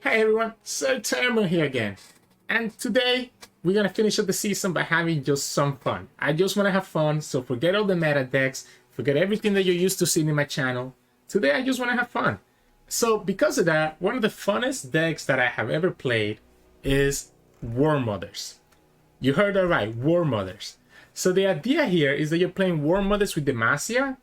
Hey everyone, Sirturmund here again. And today, we're gonna finish up the season by having just some fun. I just wanna have fun, so forget all the meta decks, forget everything that you're used to seeing in my channel. Today, I just wanna have fun. So because of that, one of the funnest decks that I have ever played is Warmothers. You heard that right, Warmothers. So the idea here is that you're playing Warmothers with Demacia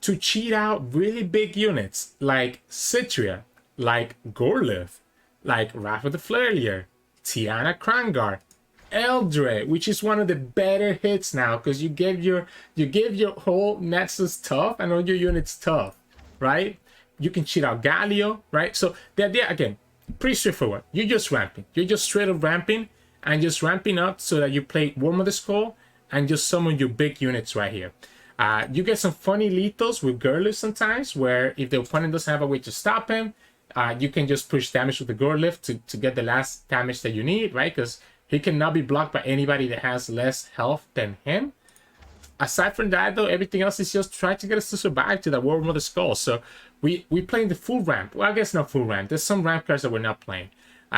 to cheat out really big units like Citria, like Gorlith, like Wrath of the Flarier, Tiana Krangar, Eldred, which is one of the better hits now because you give your whole Nexus tough and all your units tough, right? You can cheat out Galio, right? So the idea again, pretty straightforward. You're just ramping. You're just straight up ramping and just ramping up so that you play Warmother's Call and just summon your big units right here. You get some funny lethals with Gorlith sometimes, where if the opponent doesn't have a way to stop him, you can just push damage with the Gorlith to get the last damage that you need, right? Because he cannot be blocked by anybody that has less health than him. Aside from that, though, everything else is just try to get us to survive to that Warmother's Skull. So we playing the full ramp. Well, I guess not full ramp. There's some ramp cards that we're not playing.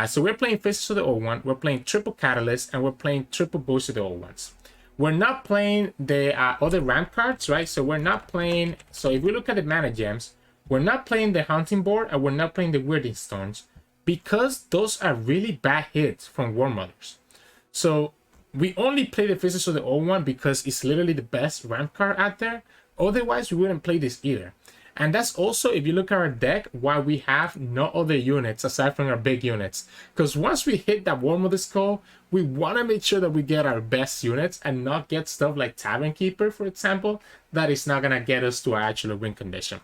So we're playing Faces of the Old One, we're playing Triple Catalyst, and we're playing Triple Boost of the Old Ones. We're not playing the other ramp cards, right? So we're not playing... So if we look at the mana gems, we're not playing the Hunting Board, and we're not playing the Weirding Stones, because those are really bad hits from Warmothers. So we only play the Faces of the Old One because it's literally the best ramp card out there. Otherwise, we wouldn't play this either. And that's also, if you look at our deck, why we have no other units aside from our big units. Because once we hit that Warmother's Call, we want to make sure that we get our best units and not get stuff like Tavern Keeper, for example, that is not going to get us to our actual win condition.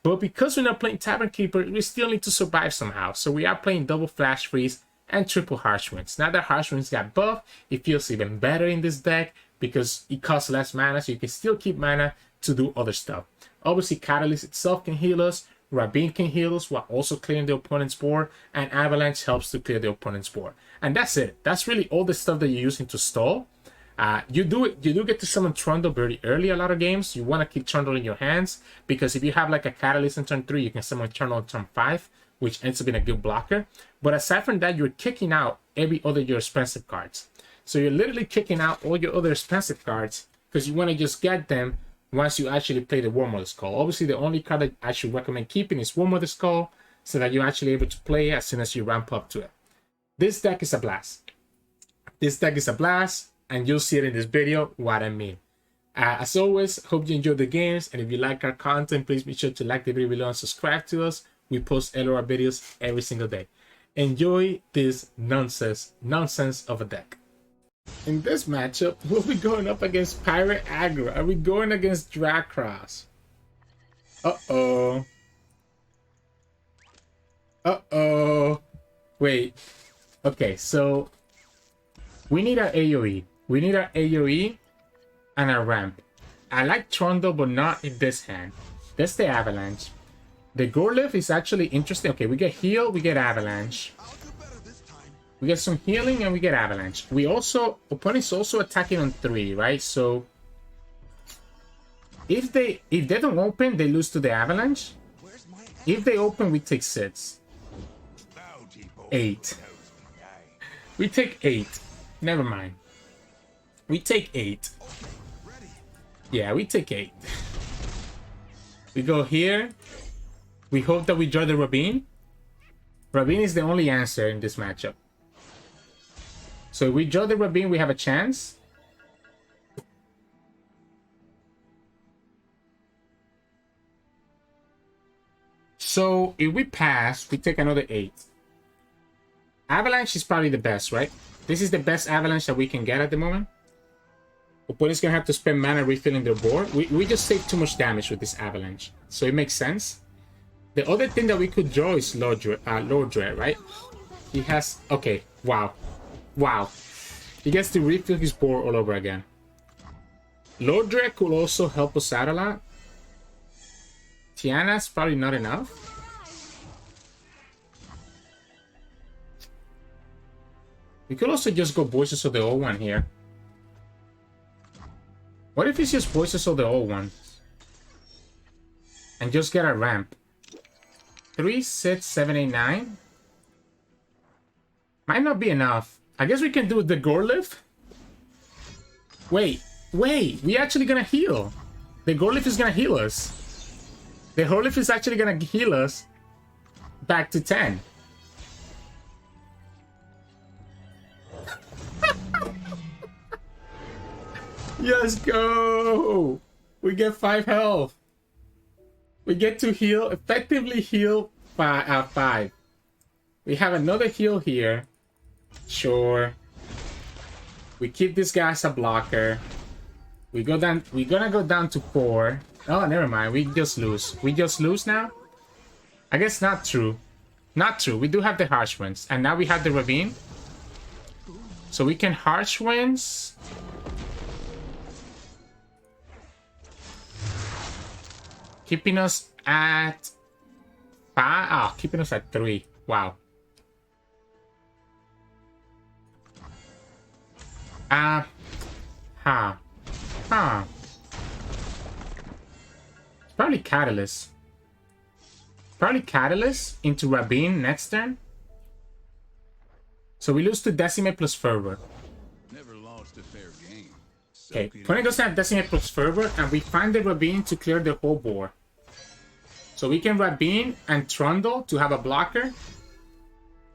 But because we're not playing Tavern Keeper, we still need to survive somehow. So we are playing double Flash Freeze and triple Harsh Winds. Now that Harsh Winds got buffed, it feels even better in this deck because it costs less mana, so you can still keep mana to do other stuff. Obviously, Catalyst itself can heal us, Rabin can heal us while also clearing the opponent's board, and Avalanche helps to clear the opponent's board. And that's it. That's really all the stuff that you're using to stall. You do get to summon Trundle very early a lot of games. You want to keep Trundle in your hands, because if you have like a Catalyst in turn 3, you can summon Trundle in turn 5, which ends up being a good blocker. But aside from that, you're kicking out every other your expensive cards. So you're literally kicking out all your other expensive cards because you want to just get them once you actually play the Warmother's Call. Obviously, the only card that I should recommend keeping is Warmother's Call, so that you're actually able to play as soon as you ramp up to it. This deck is a blast. This deck is a blast, and you'll see it in this video what I mean. As always, hope you enjoyed the games, and if you like our content, please be sure to like the video below and subscribe to us. We post LOR videos every single day. Enjoy this nonsense of a deck. In this matchup, we'll be going up against Pirate Aggro. Are we going against Dracross? Uh-oh. Uh-oh. Wait. Okay, so we need our AoE. We need our AoE and our ramp. I like Trundle, but not in this hand. That's the Avalanche. The Gorlith is actually interesting. Okay, we get heal, we get Avalanche. We get some healing and we get Avalanche. We also, opponent's also attacking on 3, right? So if they don't open, they lose to the Avalanche. If they open, we take 6. 8. We take 8. Never mind. We take 8. Yeah, we take 8. We go here. We hope that we draw the Rabin. Rabin is the only answer in this matchup. So if we draw the Rabin, we have a chance. So if we pass, we take another 8. Avalanche is probably the best, right? This is the best Avalanche that we can get at the moment. Opponent's gonna have to spend mana refilling their board. We just take too much damage with this Avalanche, so it makes sense. The other thing that we could draw is Lord Dread, right? He has... Okay, wow. Wow. He gets to refill his board all over again. Lord Dread could also help us out a lot. Tiana's probably not enough. We could also just go Voices of the Old One here. What if it's just Voices of the Old One? And just get a ramp. 3, 6, 7, 8, 9. Might not be enough. I guess we can do the gore lift. Wait, we actually gonna heal. The gore lift is gonna heal us. The gore lift is actually gonna heal us back to 10. Let's go! We get 5 health. We get to heal, effectively heal 5. We have another heal here. Sure. We keep this guy as a blocker. We go down. We're gonna go down to 4. Oh, never mind. We just lose. We just lose now? I guess not true. Not true. We do have the harsh winds. And now we have the ravine. So we can harsh winds. Keeping us at 5. Oh, keeping us at 3. Wow. Probably Catalyst. Probably Catalyst into Rabin next turn. So we lose to Decimate plus Fervor. Never lost a fair game. Okay, 20 doesn't have Decimate plus Fervor, and we find the Rabin to clear the whole board. So we can Rabin and Trundle to have a blocker.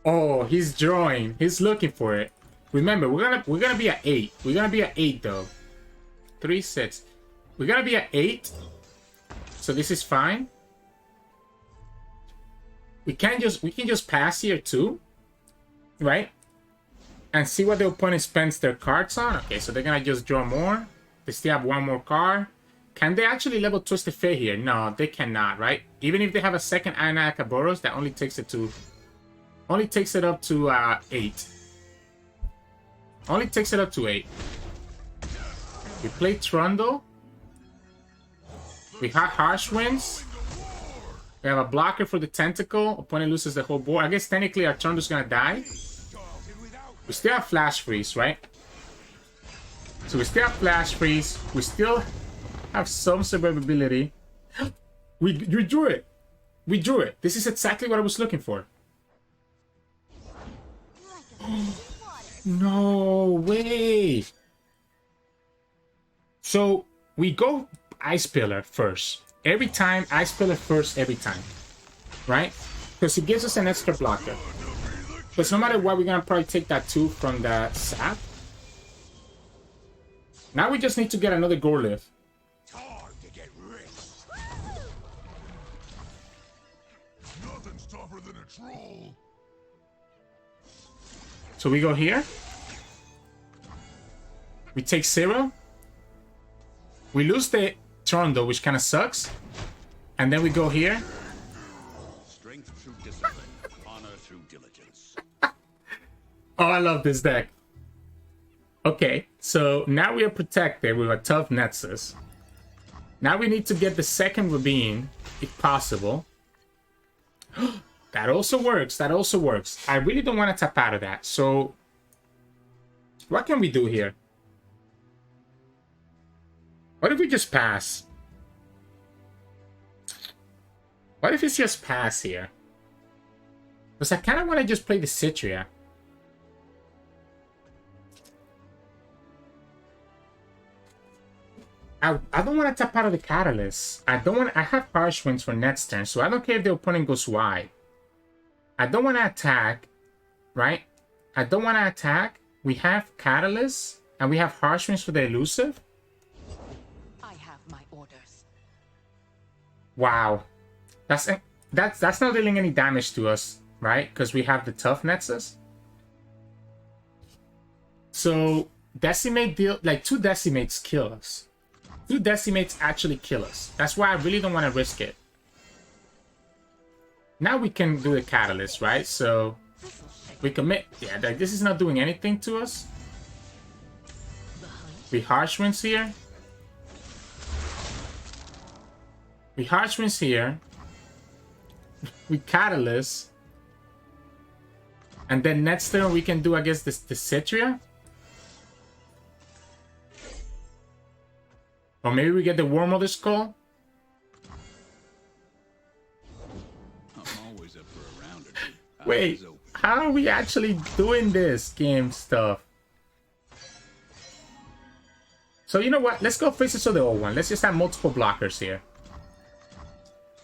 Oh, he's drawing. He's looking for it. Remember, we're gonna be at 8. We're gonna be at 8 though. 3, 6. We're gonna be at 8. So this is fine. We can just pass here too, right? And see what the opponent spends their cards on. Okay, so they're gonna just draw more. They still have 1 more card. Can they actually level Twisted Fate here? No, they cannot, right? Even if they have a second Ionia Akaboros, that only takes it up to 8. Only takes it up to 8. We play Trundle. We have Harsh Winds. We have a blocker for the Tentacle. Opponent loses the whole board. I guess technically our Trundle's gonna die. We still have Flash Freeze, right? So we still have Flash Freeze. We still have some survivability. We drew it. We drew it. This is exactly what I was looking for. No way. So we go Ice Pillar first. Every time, Ice Pillar first every time. Right? Because it gives us an extra blocker. But no matter what, we're going to probably take that 2 from the sap. Now we just need to get another Gore Lift. Nothing's tougher than a troll. So we go here. We take 0. We lose the Trundle, which kind of sucks. And then we go here. Strength through discipline, honor through diligence. Oh, I love this deck. Okay, so now we are protected with a tough Nexus. Now we need to get the second Rabin, if possible. That also works. That also works. I really don't want to tap out of that. So, what can we do here? What if we just pass? What if it's just pass here? Because I kind of want to just play the Citria. I don't want to tap out of the Catalyst. I have Harsh Winds for next turn, so I don't care if the opponent goes wide. I don't want to attack, right? I don't want to attack. We have Catalyst, and we have Harsh Winds for the elusive. I have my orders. Wow. That's not dealing any damage to us, right? Because we have the tough Nexus. So, Decimate deal... Like, 2 Decimates kill us. 2 Decimates actually kill us. That's why I really don't want to risk it. Now we can do the Catalyst, right? So we commit. Yeah, this is not doing anything to us. We Harsh Winds here. We Harsh Winds here. We Catalyst. And then next turn we can do, I guess, the Citria. Or maybe we get the Warmother Skull. I'm always up for a round or two. Wait, How are we actually doing this game stuff? So you know what? Let's go Faces of the Old One. Let's just have multiple blockers here.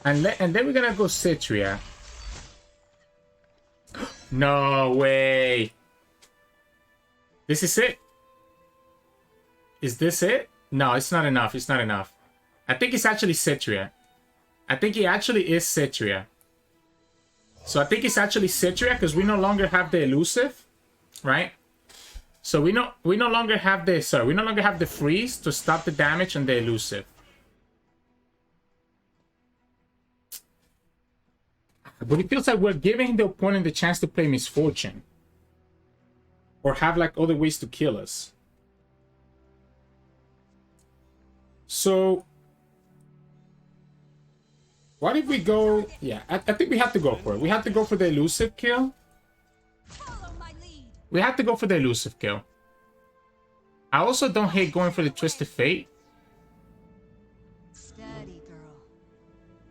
And then we're gonna go Citria. No way. This is it. Is this it? No, it's not enough. It's not enough. I think it's actually Citria. I think it actually is Citria. So I think it's actually Citria because we no longer have the elusive, right? So we no longer have the freeze to stop the damage on the elusive. But it feels like we're giving the opponent the chance to play Misfortune. Or have like other ways to kill us. So what if we go... Yeah, I think we have to go for it. We have to go for the elusive kill. We have to go for the elusive kill. I also don't hate going for the Twisted Fate. Steady, girl.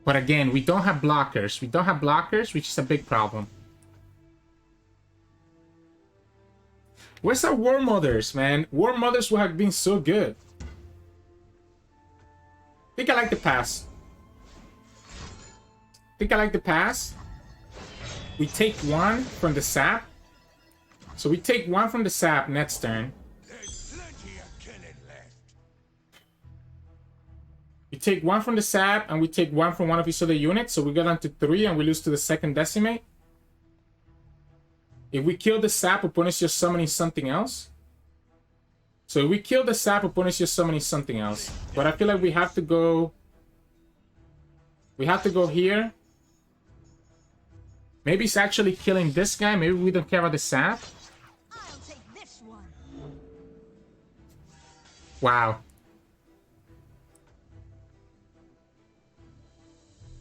But again, we don't have blockers. We don't have blockers, which is a big problem. Where's our Warmothers, man? Warmothers would have been so good. I think I like the pass. We take one from the sap. So we take one from the sap next turn. There's plenty of killing left. We take one from the sap and we take one from one of his other units. So we go down to 3 and we lose to the second decimate. If we kill the sap, opponent's just summoning something else. So if we kill the sap, opponent's just summoning something else. But I feel like we have to go... We have to go here. Maybe it's actually killing this guy. Maybe we don't care about the sap. I'll take this one. Wow.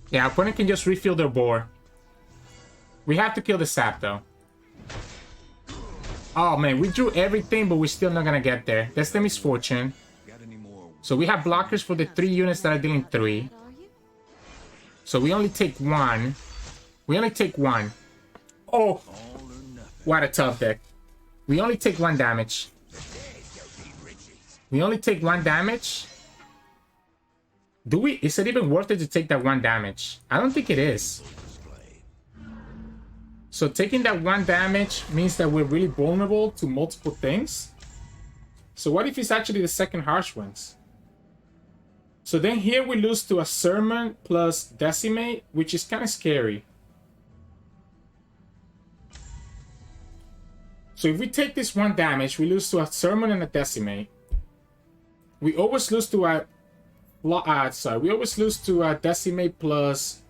Yeah, opponent can just refill their board. We have to kill the sap though. Oh man, we drew everything, but we're still not gonna get there. That's the Misfortune. So we have blockers for the 3 units that are dealing 3. So we only take 1. We only take 1. Oh! What a tough deck. We only take 1 damage. We only take 1 damage. Do we? Is it even worth it to take that 1 damage? I don't think it is. So taking that 1 damage means that we're really vulnerable to multiple things. So what if it's actually the second Harsh Winds? So then here we lose to a Sermon plus Decimate, which is kind of scary. So if we take this 1 damage, we lose to a Sermon and a Decimate. We always lose to a... we always lose to a Decimate plus...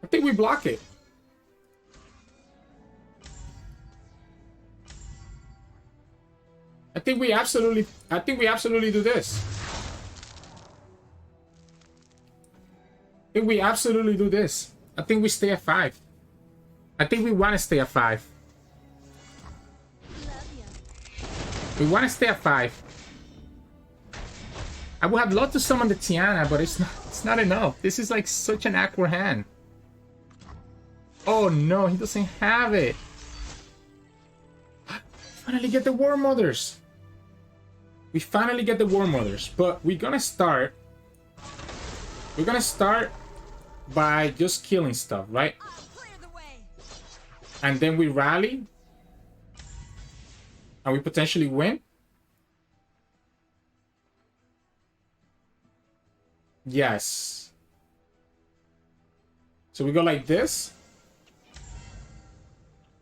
I think we block it. I think we absolutely do this. I think we absolutely do this. I think we stay at 5. I think we want to stay at 5. We want to stay at 5. I would have loved to summon the Tiana, but it's not enough. This is like such an awkward hand. Oh no, he doesn't have it. Finally get the Warmothers. We finally get the Warmothers, but we're gonna start. We're gonna start by just killing stuff, right? And then we rally. And we potentially win. Yes. So we go like this.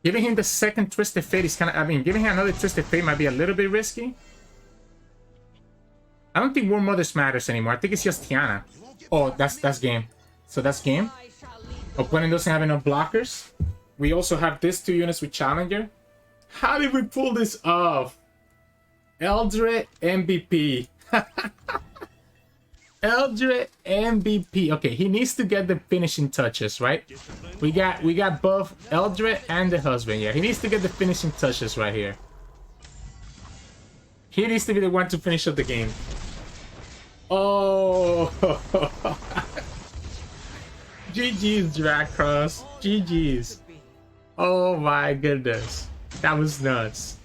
Giving him the second Twisted Fate is kind of... I mean, giving him another Twisted Fate might be a little bit risky. I don't think Warmothers matters anymore. I think it's just Tiana. Oh, that's game. So that's game. Opponent doesn't have enough blockers. We also have these 2 units with Challenger. How did we pull this off? Eldred MVP. Eldred MVP. Okay, he needs to get the finishing touches, right? We got both Eldred and the husband. Yeah, he needs to get the finishing touches right here. He needs to be the one to finish up the game. Oh, GG's, Dracross. GG's. Oh my goodness. That was nuts.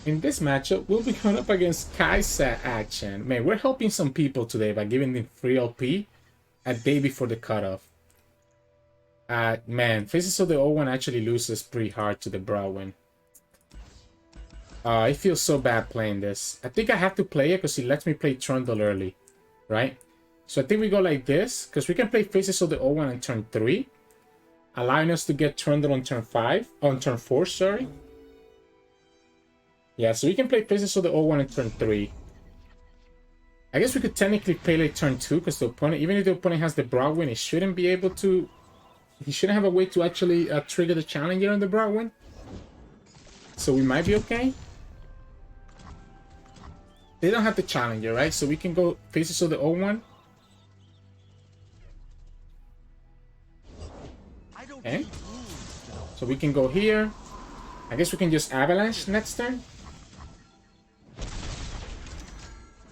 In this matchup, we'll be going up against Kai'Sa Akshan. Man, we're helping some people today by giving them free LP a day before the cutoff. Man, Faces of the Old One actually loses pretty hard to the Broadwind. I feel so bad playing this. I think I have to play it because it lets me play Trundle early, right? So I think we go like this, because we can play Faces of the Old One on turn 3, allowing us to get Trundle on turn 4, sorry. Yeah, so we can play Faces of the Old One on turn 3. I guess we could technically play like turn 2, because the opponent, even if the opponent has the Broadwind, he shouldn't be able to... He shouldn't have a way to actually trigger the Challenger on the Broadwind. So we might be okay. They don't have the Challenger, right? So we can go Faces of the Old One. Okay. So we can go here. I guess we can just Avalanche next turn.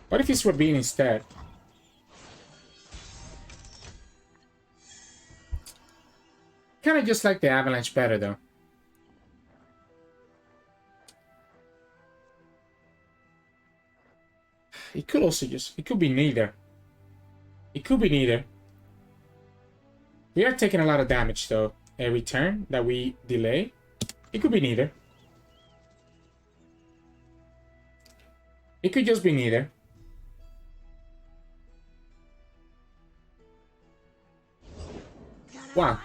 What if he's Rabin instead? Kind of just like the Avalanche better, though. It could also just... It could be neither. It could be neither. We are taking a lot of damage, though, every turn that we delay. It could be neither. It could just be neither. Wow.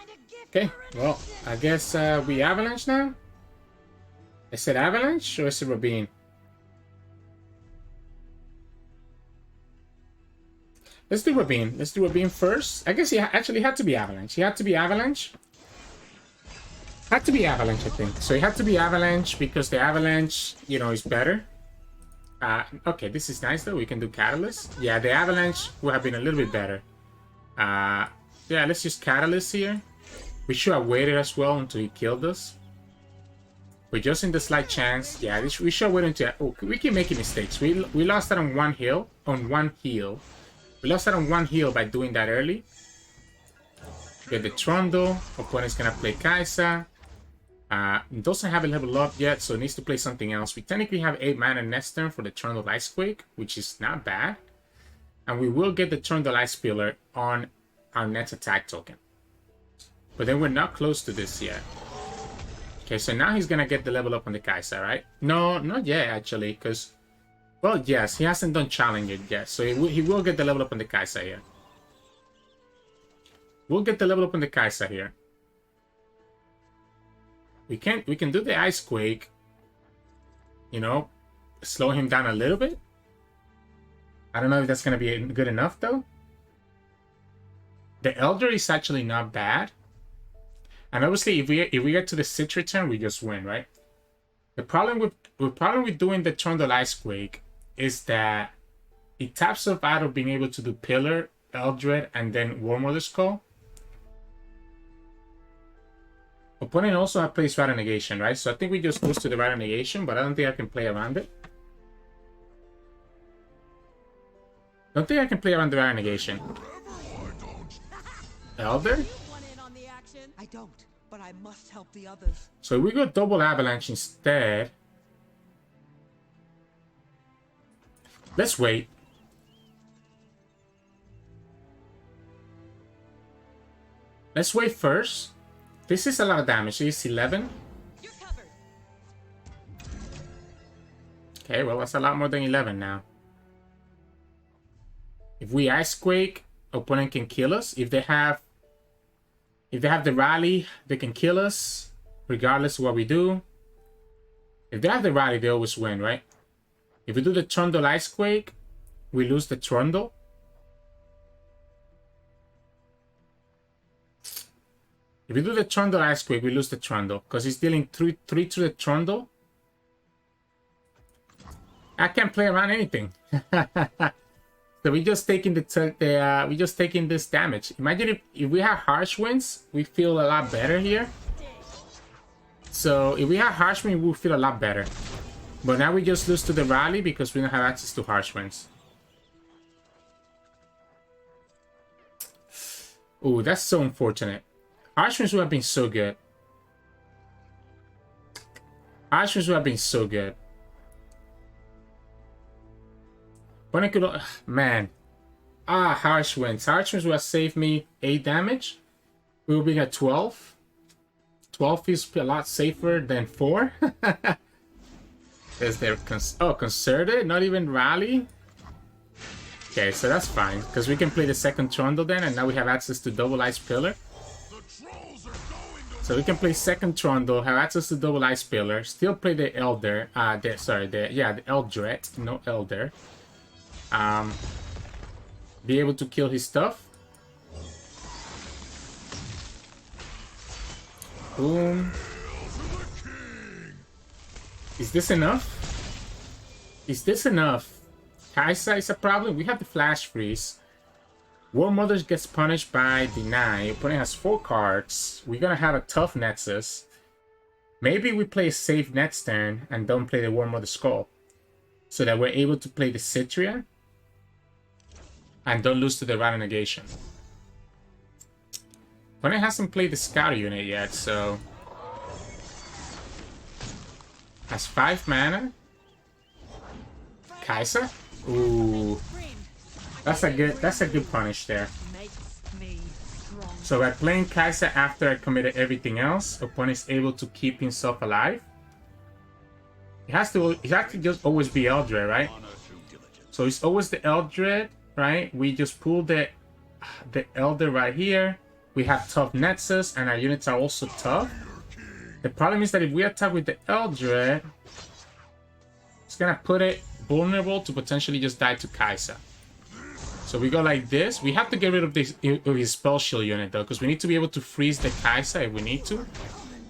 Okay, well, I guess we Avalanche now? Is it Avalanche or is it Rabin? Let's do Rabin. Let's do Rabin first. I guess he actually had to be Avalanche. He had to be Avalanche. Had to be Avalanche, I think. So he had to be Avalanche because the Avalanche, you know, is better. Okay, this is nice though. We can do Catalyst. Yeah, the Avalanche would have been a little bit better. Yeah, let's use Catalyst here. We should have waited as well until he killed us. But just in the slight chance, yeah, we should have waited until... Oh, we keep making mistakes. We lost that on one heal. We lost that on one heal by doing that early. Get the Trundle. Opponent's gonna play Kai'Sa. Doesn't have a level up yet, so it needs to play something else. We technically have 8 mana next turn for the Trundle Icequake, which is not bad. And we will get the Trundle Ice Pillar on our next attack token. But then we're not close to this yet. Okay, so now he's gonna get the level up on the Kai'Sa, right? No, not yet, actually, because... Well, yes, he hasn't done Challenger yet, so he will get the level up on the Kai'Sa here. We'll get the level up on the Kai'Sa here. We can do the Icequake, you know, slow him down a little bit. I don't know if that's gonna be good enough though. The Elder is actually not bad, and obviously if we get to the 6th return, we just win, right? The problem with doing the Trundle Icequake is that it taps us out of being able to do Pillar, Eldred, and then Warmother Skull. Opponent also plays Rider Negation, right? So I think we just goes to the Rider Negation, but I don't think I can play around it. Don't think I can play around the Rider Negation. Elder? I don't, but I must help the others. So we go double Avalanche instead. Let's wait. Let's wait first. This is a lot of damage. It's 11. You're covered. Okay, well, that's a lot more than 11 now. If we Icequake, opponent can kill us. If they have the rally, they can kill us, regardless of what we do. If they have the rally, they always win, right? If we do the Trundle Icequake, we lose the Trundle. If we do the Trundle Icequake, we lose the Trundle, because he's dealing 3 to the Trundle. I can't play around anything. So we just taking we just taking this damage. Imagine if we have Harsh Winds, we feel a lot better here. So if we have Harsh Wind, we'll feel a lot better. But now we just lose to the rally because we don't have access to Harsh Winds. Ooh, that's so unfortunate. Archers would have been so good. Archers would have been so good. But I could... Man. Ah, Harsh wins. Harsh would have saved me 8 damage. We will be at 12. 12 is a lot safer than 4. Is there... Concerted? Not even Rally? Okay, so that's fine. Because we can play the second Trundle then, and now we have access to double Ice Pillar. So we can play second Trundle, have access to double Ice Pillar, still play the Elder, the Eldred, no Elder. Be able to kill his stuff. Boom. Is this enough? Is this enough? Kai'Sa is a problem. We have the Flash Freeze. Warmother gets punished by Deny. Opponent has 4 cards. We're gonna have a tough Nexus. Maybe we play a safe next turn and don't play the Warmother Skull. So that we're able to play the Citria. And don't lose to the Rana Negation. Opponent hasn't played the Scout unit yet, so... Has 5 mana. Kai'Sa? Ooh. That's a good punish there. So by playing Kai'Sa after I committed everything else, opponent is able to keep himself alive. It has to just always be Eldred, right? So it's always the Eldred, right? We just pull the Elder right here. We have tough Nexus, and our units are also tough. The problem is that if we attack with the Eldred, it's gonna put it vulnerable to potentially just die to Kai'Sa. So we go like this. We have to get rid of his spell shield unit though, because we need to be able to freeze the Kai'Sa if we need to.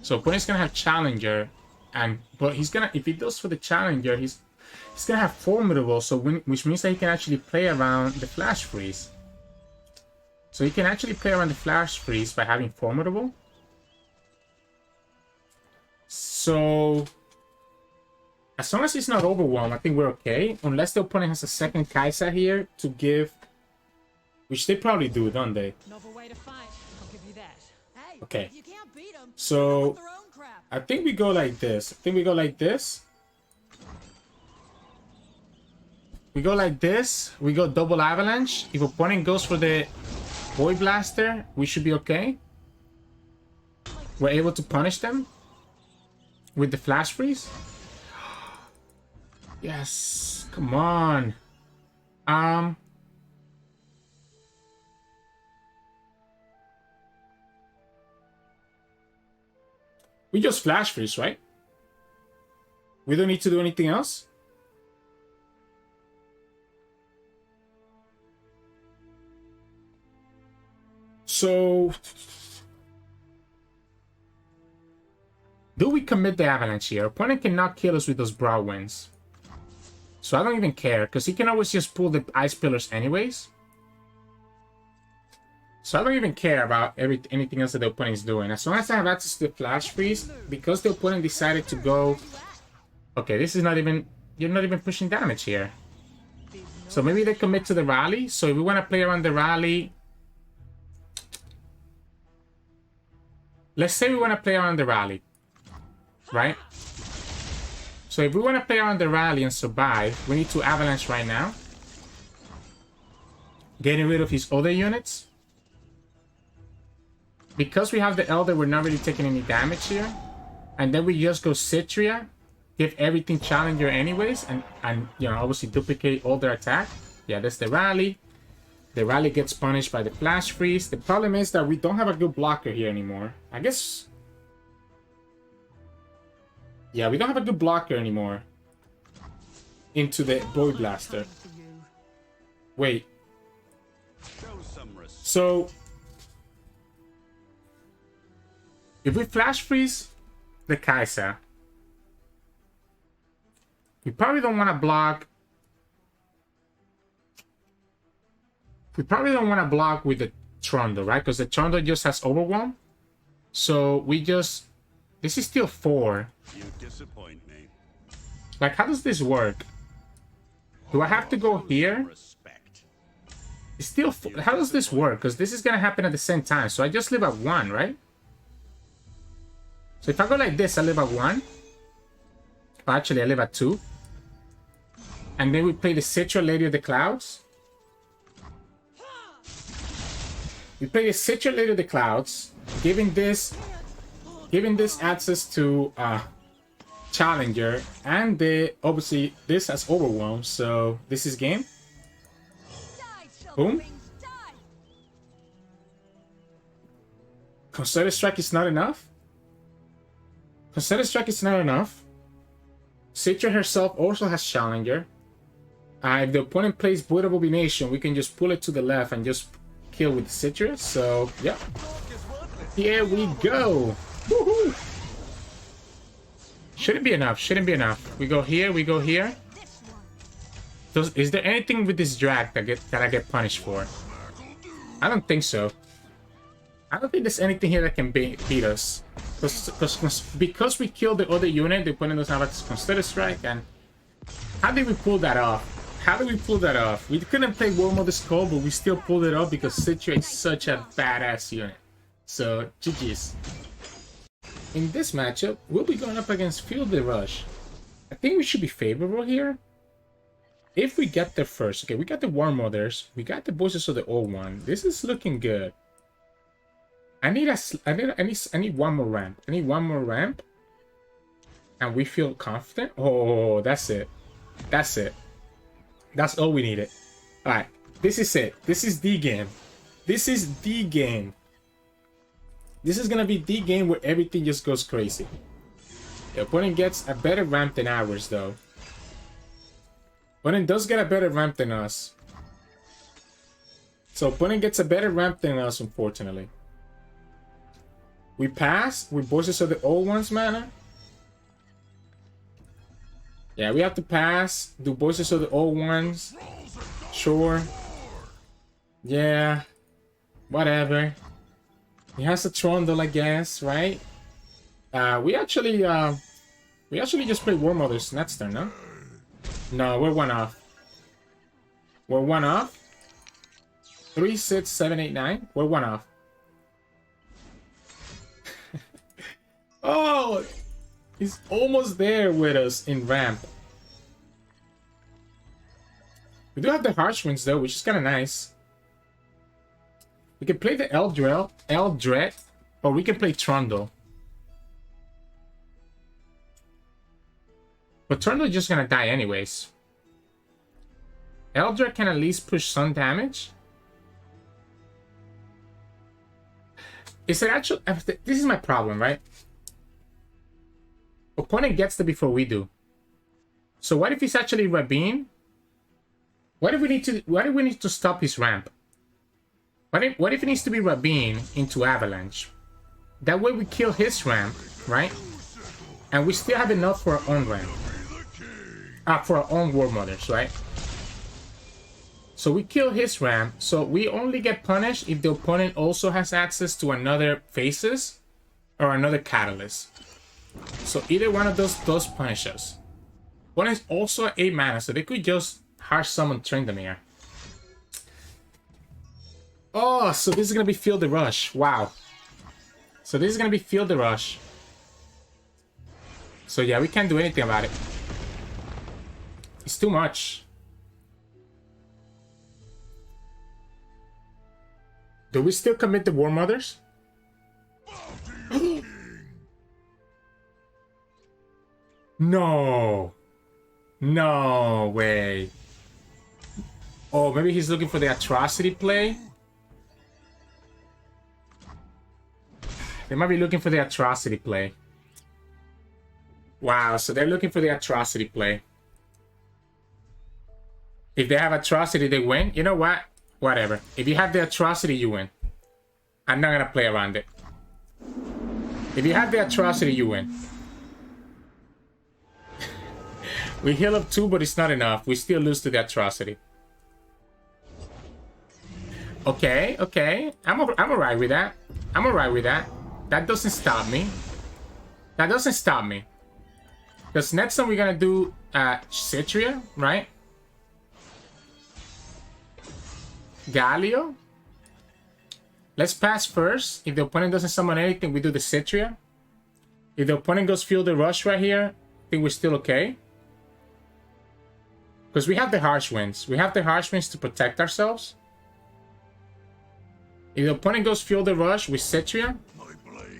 So opponent's gonna have Challenger, but he's gonna, if he does for the Challenger, he's gonna have Formidable, so which means that he can actually play around the Flash Freeze. So he can actually play around the Flash Freeze by having Formidable. So as long as he's not overwhelmed, I think we're okay. Unless the opponent has a second Kai'Sa here to give, which they probably do, don't they? Novel way to fight. I'll give you that. Hey, okay. you can't beat them. So I think we go like this. We go like this. We go like this. We go double Avalanche. If opponent goes for the Void Blaster, we should be okay. We're able to punish them with the Flash Freeze. Yes, come on. We just Flash Freeze, right? We don't need to do anything else? So... do we commit the Avalanche here? Opponent cannot kill us with those Brow Winds. So I don't even care, because he can always just pull the Ice Pillars anyways. So I don't even care about anything else that the opponent is doing. As long as I have access to the Flash Freeze, because the opponent decided to go... okay, this is not even... you're not even pushing damage here. So maybe they commit to the Rally. So if we want to play around the Rally... let's say we want to play around the Rally. Right? So if we want to play around the Rally and survive, we need to Avalanche right now. Getting rid of his other units. Because we have the Elder, we're not really taking any damage here. And then we just go Citria. Give everything Challenger anyways. And you know, obviously duplicate all their attack. Yeah, that's the Rally. The Rally gets punished by the Flash Freeze. The problem is that we don't have a good blocker here anymore. I guess... yeah, we don't have a good blocker anymore. Into the Void Blaster. Wait. So... if we Flash Freeze the Kai'Sa, we probably don't want to block... we probably don't want to block with the Trundle, right? Because the Trundle just has Overwhelm. So we just... this is still 4. You disappoint me. Like, how does this work? Do I have to go here? Respect. It's still, how does this work? Because this is gonna happen at the same time. So I just live at 1, right? So if I go like this, I live at 1. Oh, actually, I live at 2. And then we play the Citra Lady of the Clouds. We play the Citra Lady of the Clouds, giving this access to Challenger, and obviously this has Overwhelm, so this is game. Boom. Concerted Strike is not enough. Concerted Strike is not enough. Citra herself also has Challenger. If the opponent plays Void of Abomination, we can just pull it to the left and just kill with Citra. So, yeah. Here we go. Woohoo! Shouldn't be enough. Shouldn't be enough. We go here. We go here. Is there anything with this drag that I get punished for? I don't think so. I don't think there's anything here that can beat us. Because we killed the other unit, the opponent doesn't have a Concerted Strike. And how did we pull that off? How did we pull that off? We couldn't play Warmother's Call, but we still pulled it off because Citra is such a badass unit. So, GG's. In this matchup, we'll be going up against Field the Rush. I think we should be favorable here. If we get there first. Okay, we got the Warmothers. We got the Voices of the Old One. This is looking good. I need one more ramp. I need one more ramp. And we feel confident. Oh, that's it. That's it. That's all we needed. Alright, this is it. This is the game. This is the game. This is gonna be the game where everything just goes crazy. The opponent gets a better ramp than ours, though. Opponent does get a better ramp than us. So opponent gets a better ramp than us, unfortunately. We pass with Voices of the Old Ones mana. Yeah, we have to pass. Do Voices of the Old Ones. Sure. Yeah. Whatever. He has a Trundle, I guess, right? We actually just played Warmothers next turn, no? No, we're 1 off. We're 1 off. 3, 6, 7, 8, 9. We're 1 off. Oh! He's almost there with us in ramp. We do have the Harsh Winds though, which is kind of nice. We can play the Eldred, or we can play Trundle. But Trundle is just gonna die anyways. Eldred can at least push some damage. Is it actually... This is my problem, right? Opponent gets there before we do. So what if he's actually Rabin? What if we need to stop his ramp? What if it needs to be Rabin into Avalanche? That way we kill his ramp, right? And we still have enough for our own ramp. For our own Warmothers, right? So we kill his ramp, so we only get punished if the opponent also has access to another Faces or another Catalyst. So either one of those does punish us. One is also at 8 mana, so they could just Harsh Summon Tryndamere. Oh, so this is gonna be Feel the Rush. Wow. So this is gonna be Feel the Rush. So yeah, we can't do anything about it. It's too much. Do we still commit the Warmothers? No. No way. Oh, maybe he's looking for the Atrocity play? They might be looking for the Atrocity play. Wow, so they're looking for the Atrocity play. If they have Atrocity, they win. You know what? Whatever. If you have the Atrocity, you win. I'm not gonna play around it. If you have the Atrocity, you win. We heal up 2, but it's not enough. We still lose to the Atrocity. Okay, okay. I'm alright with that. I'm alright with that. That doesn't stop me. That doesn't stop me. Because next time we're gonna do Citria, right? Galio. Let's pass first. If the opponent doesn't summon anything, we do the Citria. If the opponent goes Feel the Rush right here, I think we're still okay. Because we have the Harsh Winds. We have the Harsh Winds to protect ourselves. If the opponent goes Feel the Rush with Citria.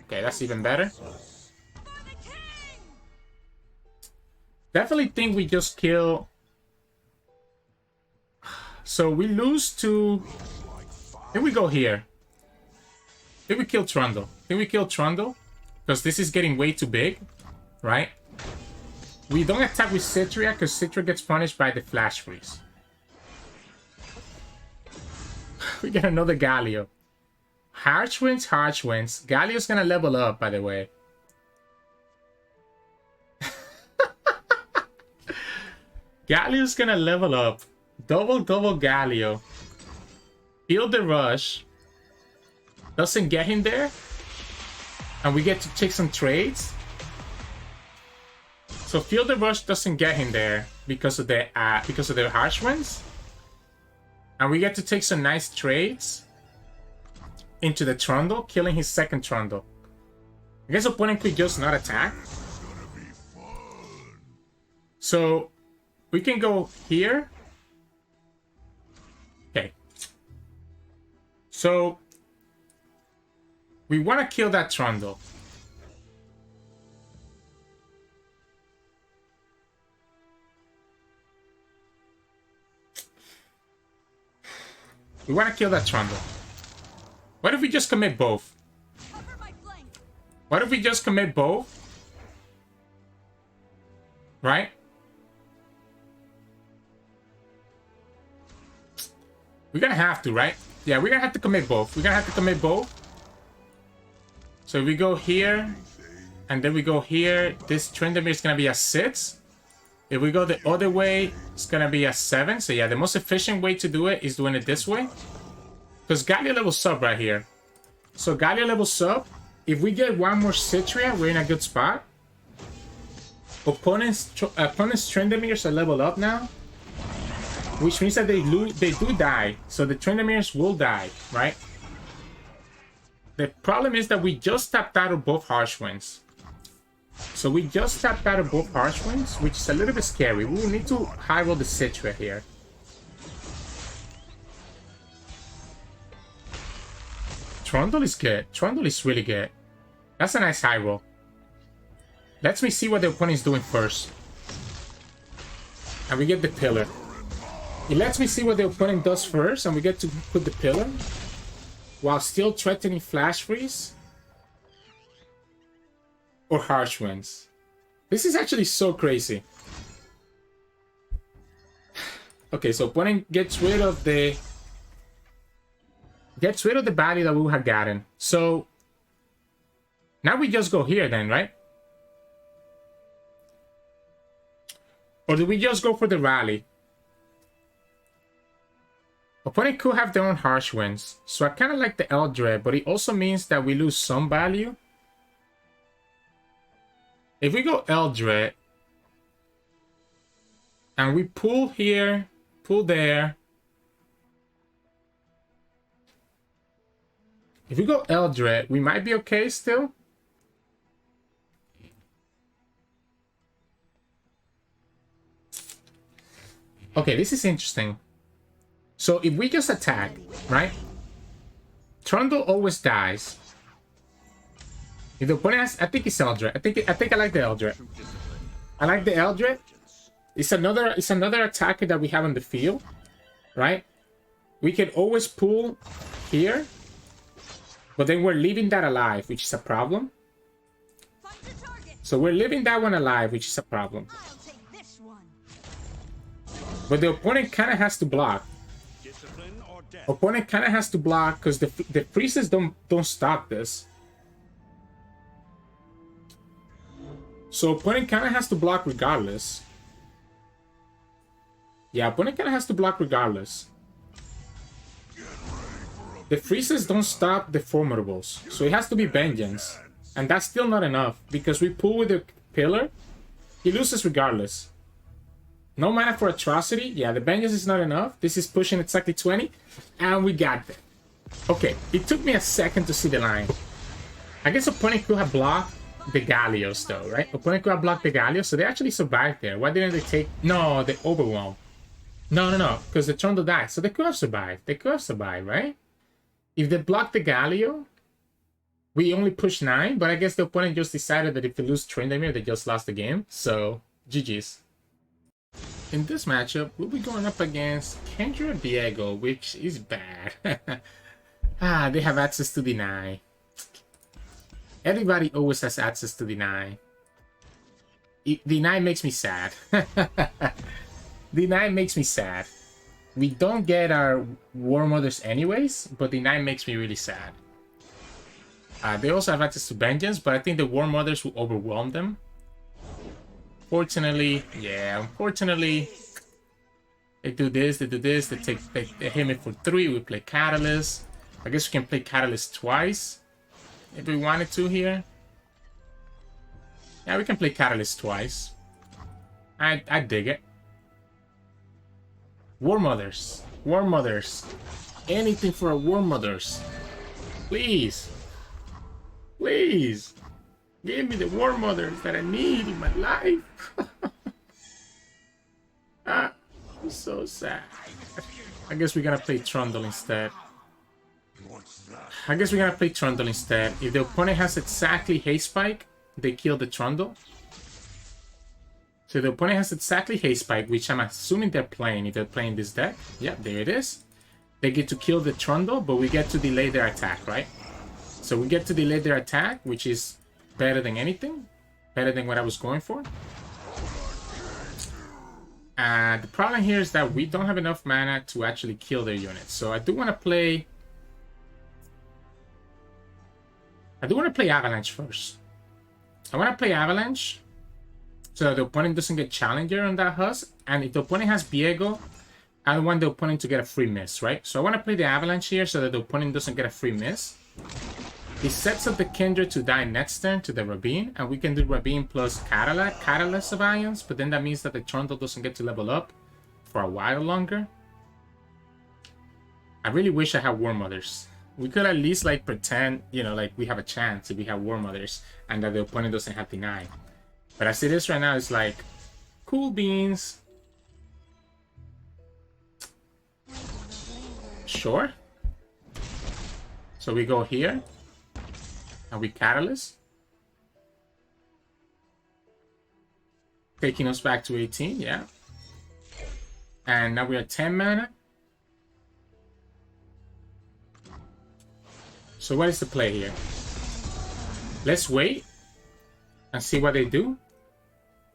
Okay, that's even better. Definitely think we just kill. So we lose to. Here we go here. Here we kill Trundle. Here we kill Trundle. Because this is getting way too big. Right? We don't attack with Citria because Citria gets punished by the Flash Freeze. We get another Galio. Harsh Winds, Harsh Winds. Galio's gonna level up, by the way. Galio's gonna level up. Double Galio. Feel the Rush. Doesn't get him there. And we get to take some trades. So Feel the Rush doesn't get him there because of the Harsh Winds. And we get to take some nice trades into the Trundle, killing his second Trundle. I guess opponent could just not attack. So we can go here. Okay. So we want to kill that Trundle. We want to kill that Trundle. What if we just commit both? What if we just commit both? Right? We're gonna have to, right? Yeah, we're gonna have to commit both. We're gonna have to commit both. So if we go here, and then we go here, this Tryndamere is gonna be a 6. If we go the other way, it's gonna be a 7. So yeah, the most efficient way to do it is doing it this way. Because Galio levels up right here. So Galio levels up. If we get one more Citria, we're in a good spot. Opponents' Tryndameres are leveled up now. Which means that they do die. So the Tryndameres will die, right? The problem is that we just tapped out of both Harsh Winds. So we just tapped out of both Harsh Winds, which is a little bit scary. We will need to high roll the Citria here. Trundle is good. Trundle is really good. That's a nice high roll. Let me see what the opponent is doing first. And we get the pillar. It lets me see what the opponent does first, and we get to put the pillar. While still threatening Flash Freeze. Or Harsh Winds. This is actually so crazy. Okay, so opponent gets rid of the value that we have gotten. So now we just go here then, right? Or do we just go for the rally? Opponent could have their own Harsh Winds. So I kind of like the Eldred, but it also means that we lose some value. If we go Eldred, and we pull here, pull there. If we go Eldred, we might be okay still. Okay, this is interesting. So if we just attack, right? Trundle always dies. If the opponent has, I think it's Eldred. I think I like the Eldred. I like the Eldred. It's another attacker that we have on the field, right? We can always pull here, but then we're leaving that alive, which is a problem. So we're leaving that one alive, which is a problem. But the opponent kind of has to block. Opponent kind of has to block because the freezes don't stop this. So opponent kind of has to block regardless. Yeah, opponent kind of has to block regardless. The freezes don't stop the formidables, so it has to be vengeance, and that's still not enough because we pull with the pillar. He loses regardless. No mana for Atrocity. Yeah, the Vengeance is not enough. This is pushing exactly 20. And we got that. Okay, it took me a second to see the line. I guess opponent could have blocked the Galios though, right? Opponent could have blocked the Galios, so they actually survived there. Why didn't they take... No, they overwhelmed. No, because the Trundle died. So they could have survived. They could have survived, right? If they blocked the Galio, we only pushed 9, but I guess the opponent just decided that if they lose Trundle, they just lost the game. So, GG's. In this matchup, we'll be going up against Kindred Viego, which is bad. They have access to deny. Everybody always has access to deny. Deny makes me sad. Deny makes me sad. We don't get our Warmothers anyways, but Deny makes me really sad. They also have access to Vengeance, but I think the Warmothers will overwhelm them. Fortunately, yeah, unfortunately, they do this, they hit me for 3, we play Catalyst. I guess we can play Catalyst twice, if we wanted to here. Yeah, we can play Catalyst twice. I dig it. Warmothers. Warmothers. Anything for a Warmothers. Please. Please. Give me the Warmothers that I need in my life. I'm so sad. I guess we're gonna play Trundle instead. If the opponent has exactly Haste Spike, they kill the Trundle. So the opponent has exactly Haste Spike, which I'm assuming they're playing. If they're playing this deck, yeah, there it is. They get to kill the Trundle, but we get to delay their attack, right? So we get to delay their attack, which is better than anything. Better than what I was going for. The problem here is that we don't have enough mana to actually kill their units. So I do want to play... Avalanche first. I want to play Avalanche so that the opponent doesn't get Challenger on that Husk. And if the opponent has Viego, I don't want the opponent to get a free miss, right? So I want to play the Avalanche here so that the opponent doesn't get a free miss. It sets up the Kindred to die next turn to the Ravine, and we can do Ravine plus Catalyst of Ions, but then that means that the Trundle doesn't get to level up for a while longer. I really wish I had Warmothers. We could at least like pretend, you know, like we have a chance if we have Warmothers and that the opponent doesn't have Deny. But as it is right now, it's like, cool beans. Sure. So we go here. And we Catalyst. Taking us back to 18, yeah. And now we're at 10 mana. So what is the play here? Let's wait and see what they do.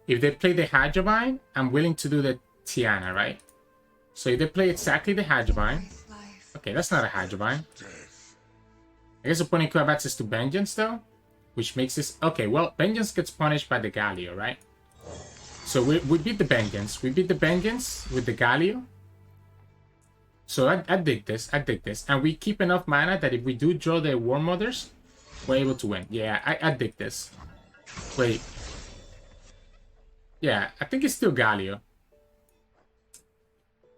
If they play the Hydrovine, I'm willing to do the Tiana, right? So if they play exactly the Hydrovine... Okay, that's not a Hydrovine. I guess opponent could have access to Vengeance though, which makes this... Okay, well, Vengeance gets punished by the Galio, right? So we beat the Vengeance. We beat the Vengeance with the Galio. So I dig this. I dig this. And we keep enough mana that if we do draw the Warmothers, we're able to win. Yeah, I dig this. Wait. Yeah, I think it's still Galio.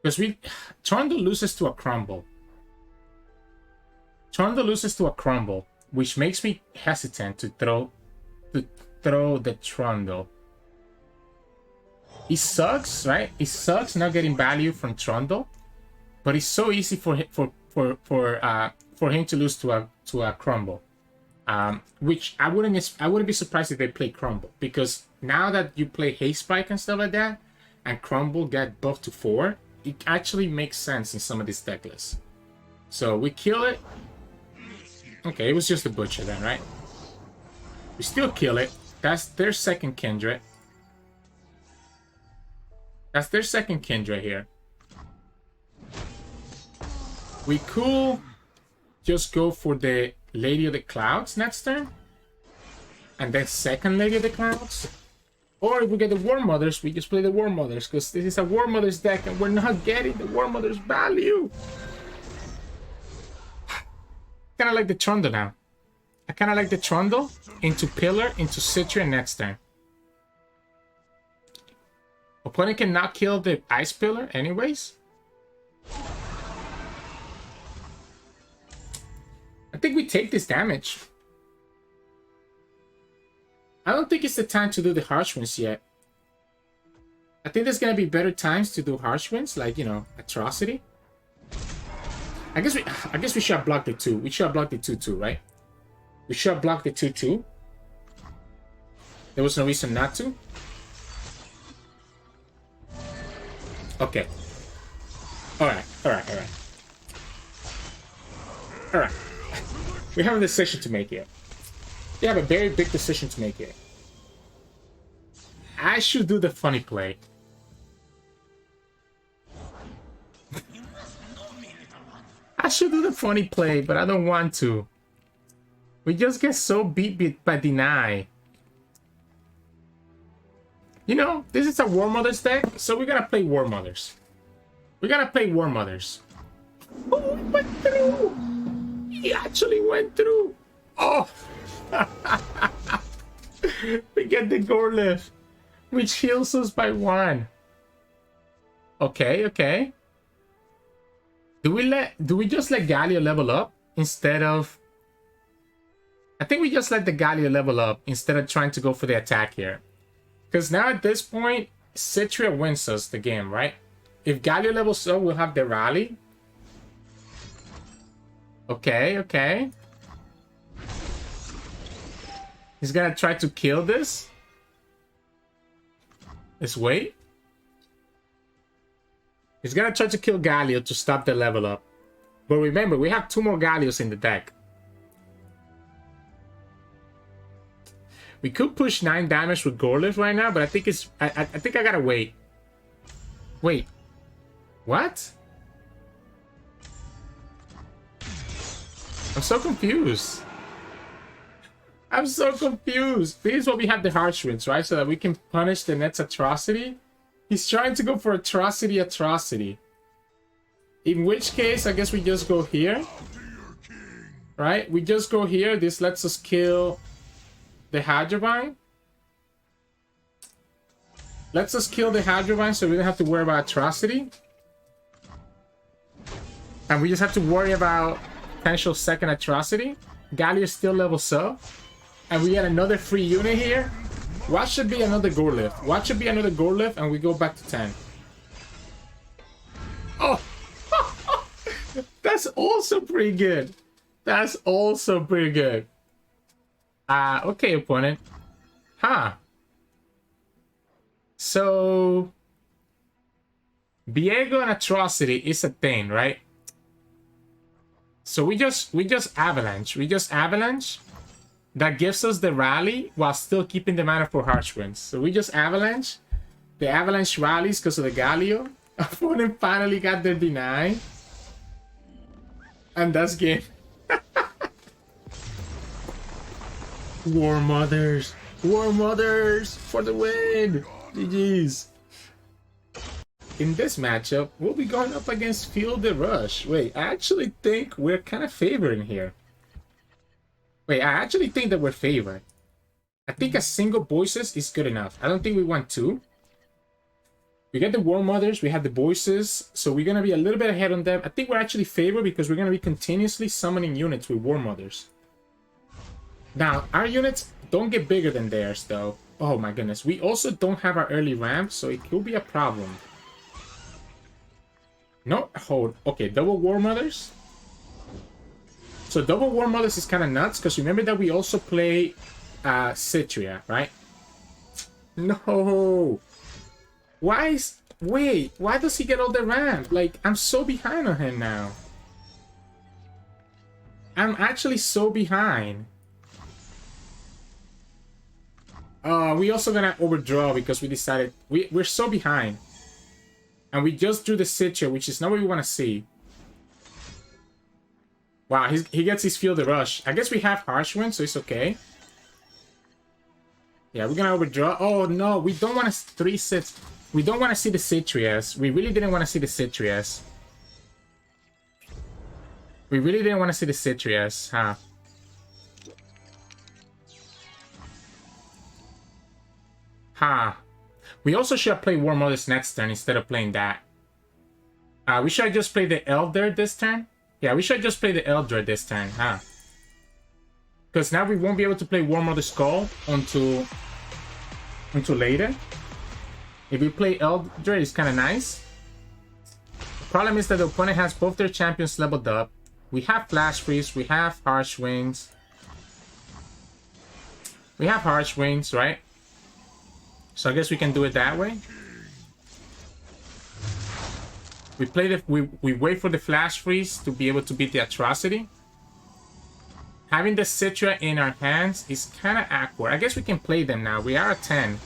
Because Trundle loses to a Crumble. Trundle loses to a Crumble, which makes me hesitant to throw the Trundle. It sucks, right? It sucks not getting value from Trundle, but it's so easy for him to lose to a Crumble. Which I wouldn't be surprised if they play Crumble, because now that you play Haste Spike and stuff like that, and Crumble get buffed to 4, it actually makes sense in some of these deck lists. So we kill it. Okay, it was just a Butcher then, right? We still kill it. That's their second Kindred. That's their second Kindred here. We could just go for the Lady of the Clouds next turn. And then second Lady of the Clouds. Or if we get the Warmothers, we just play the Warmothers. Because this is a Warmothers deck and we're not getting the Warmothers value. Kind of like the Trundle now. I kind of like the Trundle into Pillar, into Citra next turn. Opponent cannot kill the Ice Pillar anyways. I think we take this damage. I don't think it's the time to do the Harsh Winds yet. I think there's gonna be better times to do Harsh Winds, like, you know, Atrocity. I guess we should have blocked the 2. We should have blocked the 2-2, right? We should have blocked the 2-2. There was no reason not to. Okay. Alright. We have a decision to make here. We have a very big decision to make here. I should do the funny play. I should do the funny play, but I don't want to. We just get so beat by Deny. You know, this is a Warmother's deck, so we're gonna play Warmothers. We're gonna play Warmothers. Oh, he went through! He actually went through! Oh! We get the Gorlift, which heals us by 1. Okay. Do we just let Galio level up instead of... I think we just let the Galio level up instead of trying to go for the attack here. Because now at this point, Citria wins us the game, right? If Galio levels up, we'll have the rally. Okay. He's gonna try to kill this. Let's wait. He's gonna try to kill Galio to stop the level up. But remember, we have 2 more Galios in the deck. We could push 9 damage with Gorlift right now, but I think it's... I think I gotta wait. Wait. What? I'm so confused. This is what we have the Harsh Winds, right? So that we can punish the next Atrocity. He's trying to go for Atrocity. In which case, I guess we just go here. Right? We just go here. This lets us kill the Hydrovine. Lets us kill the Hydrovine so we don't have to worry about Atrocity. And we just have to worry about potential second Atrocity. Galio still levels up. And we get another free unit here. What should be another Gorlift? And we go back to 10. Oh! That's also pretty good. Okay, opponent. Huh. So... Viego and Atrocity is a thing, right? So we just Avalanche. That gives us the rally while still keeping the mana for Harsh Winds. So we just Avalanche. The Avalanche rallies because of the Galio. Opponent finally got their deny. And that's game. Warmothers for the win. GG's. In this matchup, we'll be going up against Feel the Rush. Wait, I actually think we're kind of favoring here. I actually think that we're favored. I think a single Voices is good enough. I don't think we want 2. We get the Warmothers, we have the Voices, so we're going to be a little bit ahead on them. I think we're actually favored because we're going to be continuously summoning units with Warmothers. Now, our units don't get bigger than theirs, though. Oh my goodness. We also don't have our early ramp, so it could be a problem. No, hold. Okay, double Warmothers. So double Warmothers is kind of nuts, because remember that we also play Citria, right? No! Wait, why does he get all the ramp? Like, I'm so behind on him now. I'm actually so behind. We also gonna overdraw because we decided... We're so behind. And we just drew the Citria, which is not what we want to see. Wow, he gets his Feel the Rush. I guess we have Harsh Wind, so it's okay. Yeah, we're gonna overdraw. Oh no, we don't want to 3-6. We don't want to see the Citrias. We really didn't want to see the Citrias. Huh? We also should have played Warmother's next turn instead of playing that. We should have just played the Elder this turn. Yeah, we should just play the Elder this turn, huh? Because now we won't be able to play Warmother's Skull until later. If we play Elder, it's kind of nice. The problem is that the opponent has both their champions leveled up. We have Flash Freeze, we have Harsh Wings. We have Harsh Wings, right? So I guess we can do it that way. We play the we wait for the Flash Freeze to be able to beat the Atrocity. Having the Citra in our hands is kind of awkward. I guess we can play them now. We are at 10.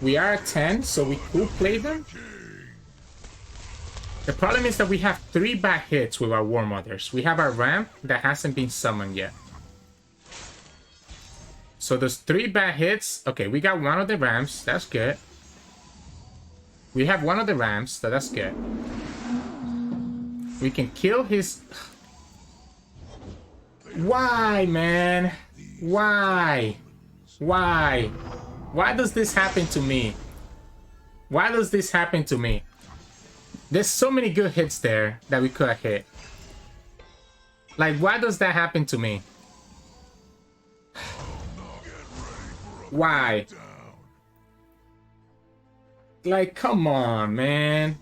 We are at 10, so we could play them. The problem is that we have 3 bad hits with our Warmothers. We have our ramp that hasn't been summoned yet. So there's 3 bad hits. Okay, we got one of the ramps. That's good. We have one of the ramps, so that's good. We can kill his... Why, man? Why? Why? Why does this happen to me? Why does this happen to me? There's so many good hits there that we could have hit. Like, why does that happen to me? Why? Like, come on, man.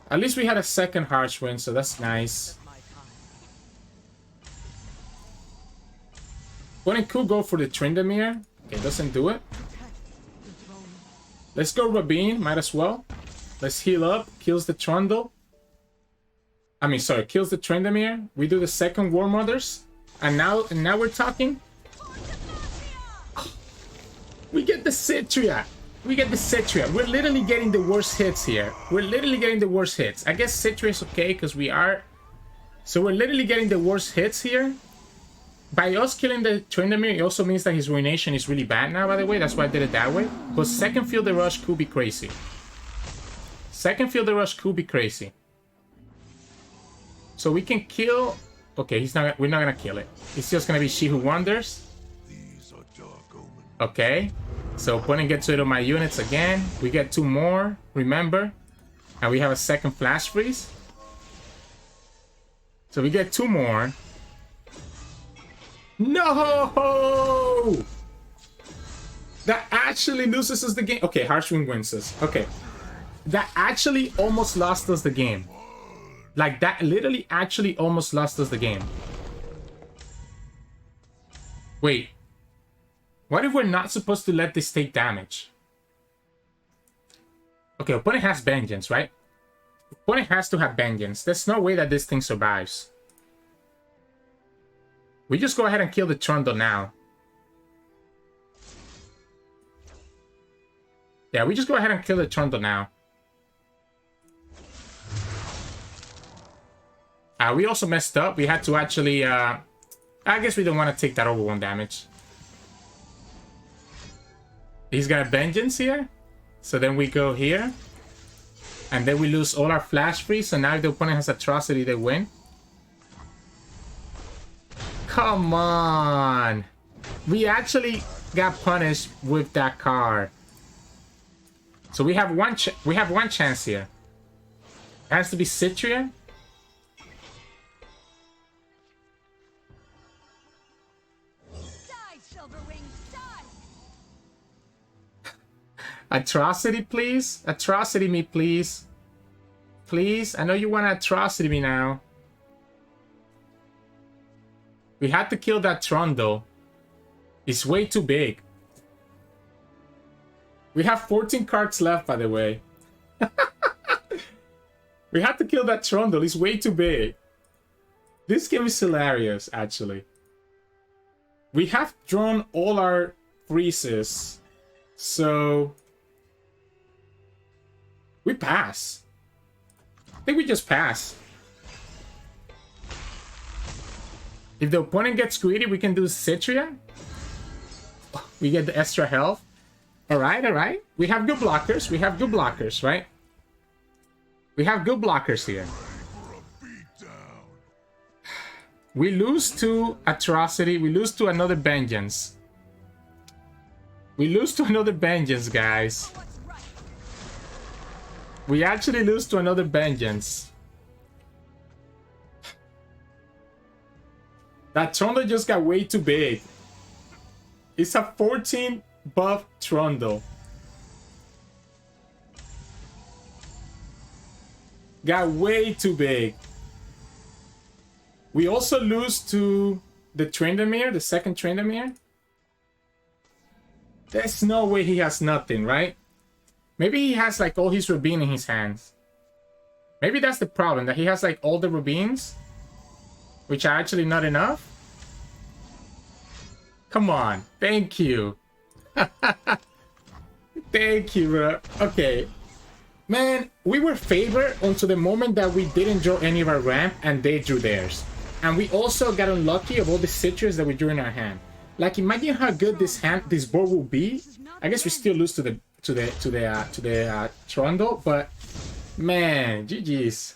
At least we had a second Harsh Wind, so that's nice. When it could go for the Tryndamere. Okay, doesn't do it. Let's go Rabin, might as well. Let's heal up, kills the Trundle. I mean, sorry, kills the Tryndamere. We do the second Warmothers. And now we're talking. We get the Citra. We get the Citra. We're literally getting the worst hits here. We're literally getting the worst hits. I guess Citra is okay because we are... So we're literally getting the worst hits here. By us killing the Tryndamere, it also means that his Ruination is really bad now, by the way. That's why I did it that way. But second Field the Rush could be crazy. Second Field the Rush could be crazy. So we can kill... Okay, we're not gonna kill it. It's just gonna be She Who Wonders. Okay. So opponent gets rid of my units again. We get 2 more, remember. And we have a second Flash Freeze. So we get 2 more. No! That actually loses us the game. Okay, Harshwind wins us. Okay. That actually almost lost us the game. Like, that literally actually almost lost us the game. Wait. What if we're not supposed to let this take damage? Okay, opponent has Vengeance, right? Opponent has to have Vengeance. There's no way that this thing survives. We just go ahead and kill the Trundle now. Yeah, we just go ahead and kill the Trundle now. We also messed up. We had to actually... I guess we don't want to take that over 1 damage. He's got a Vengeance here. So then we go here. And then we lose all our Flash Freeze. So now if the opponent has Atrocity, they win. Come on. We actually got punished with that card. So we have one chance here. It has to be Citra. Atrocity, please. Atrocity me, please. Please. I know you want to Atrocity me now. We had to kill that Trundle. It's way too big. We have 14 cards left, by the way. We had to kill that Trundle. It's way too big. This game is hilarious, actually. We have drawn all our freezes. So... we pass. I think we just pass. If the opponent gets greedy, we can do Citra. We get the extra health. Alright, alright. We have good blockers. We have good blockers, right? We have good blockers here. We lose to Atrocity. We lose to another Vengeance. We lose to another Vengeance, guys. We actually lose to another Vengeance. That Trundle just got way too big. It's a 14 buff Trundle. Got way too big. We also lose to the Trundle, the second Trundle. There's no way he has nothing, right? Maybe he has like all his Rubin in his hands. Maybe that's the problem, that he has like all the Rubins, which are actually not enough. Come on, thank you. Thank you, bro. Okay. Man, we were favored until the moment that we didn't draw any of our ramp and they drew theirs. And we also got unlucky of all the citrus that we drew in our hand. Like, imagine how good this board will be. I guess we still lose to the Trundle, but man, GG's.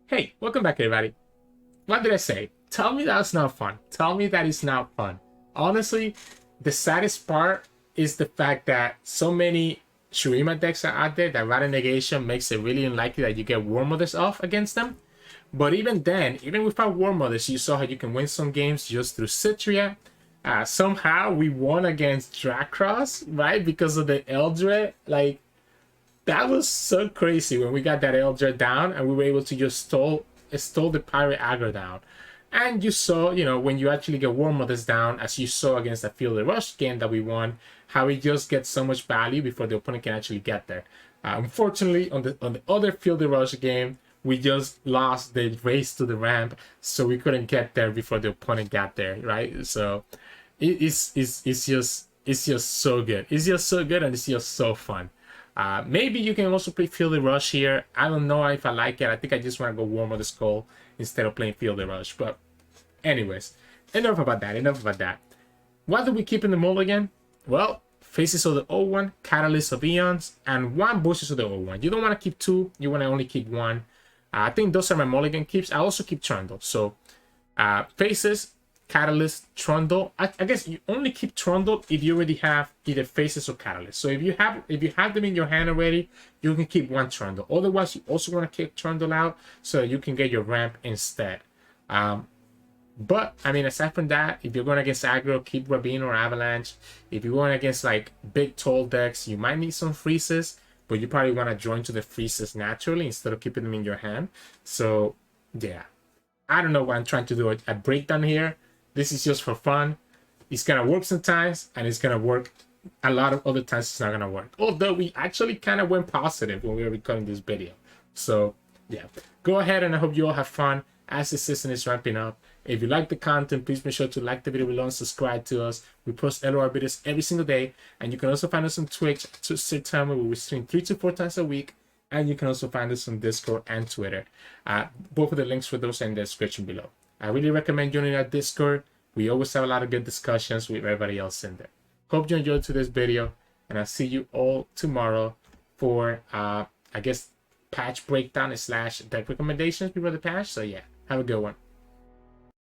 Hey, welcome back, everybody. What did I say? Tell me that's not fun. Tell me that it's not fun. Honestly, the saddest part is the fact that so many Shurima decks are out there that Rata Negation makes it really unlikely that you get Warmothers off against them. But even then, even without Warmothers, you saw how you can win some games just through Citria. Somehow we won against Dracross, right? Because of the Eldred. Like, that was so crazy when we got that Eldred down and we were able to just stole the Pirate Aggro down. And you saw, you know, when you actually get Warmothers down, as you saw against the Field Rush game that we won, how it just gets so much value before the opponent can actually get there. Unfortunately, on the other Field Rush game, we just lost the race to the ramp, so we couldn't get there before the opponent got there, right? So it's just so good. It's just so good, and it's just so fun. Maybe you can also play Field Rush here. I don't know if I like it. I think I just want to go Warmother Skull instead of playing Field Rush. But anyways, enough about that. What do we keep in the mulligan? Well, Faces of the Old One, Catalyst of Eons, and 1 Voices of the Old One. You don't want to keep 2. You want to only keep 1. I think those are my mulligan keeps. I also keep Trundle. So Faces, Catalyst, Trundle. I guess you only keep Trundle if you already have either Faces or Catalyst. So if you have them in your hand already, you can keep 1 Trundle. Otherwise, you also want to kick Trundle out so you can get your ramp instead. But I mean, aside from that, if you're going against aggro, keep Rabin or Avalanche. If you're going against like big tall decks, you might need some freezes, but you probably want to join to the freezes naturally instead of keeping them in your hand. So yeah, I don't know what I'm trying to do a breakdown here. This is just for fun. It's gonna work sometimes, and it's gonna work a lot of other times. It's not gonna work. Although we actually kind of went positive when we were recording this video. So yeah, go ahead, and I hope you all have fun as the season is ramping up. If you like the content, please make sure to like the video below and subscribe to us. We post LOR videos every single day, and you can also find us on Twitch to Sirturmund, where we stream 3 to 4 times a week. And you can also find us on Discord and Twitter. Both of the links for those are in the description below. I really recommend joining our Discord. We always have a lot of good discussions with everybody else in there. Hope you enjoyed today's video, and I'll see you all tomorrow for, I guess, patch breakdown / deck recommendations before the patch. So yeah, have a good one.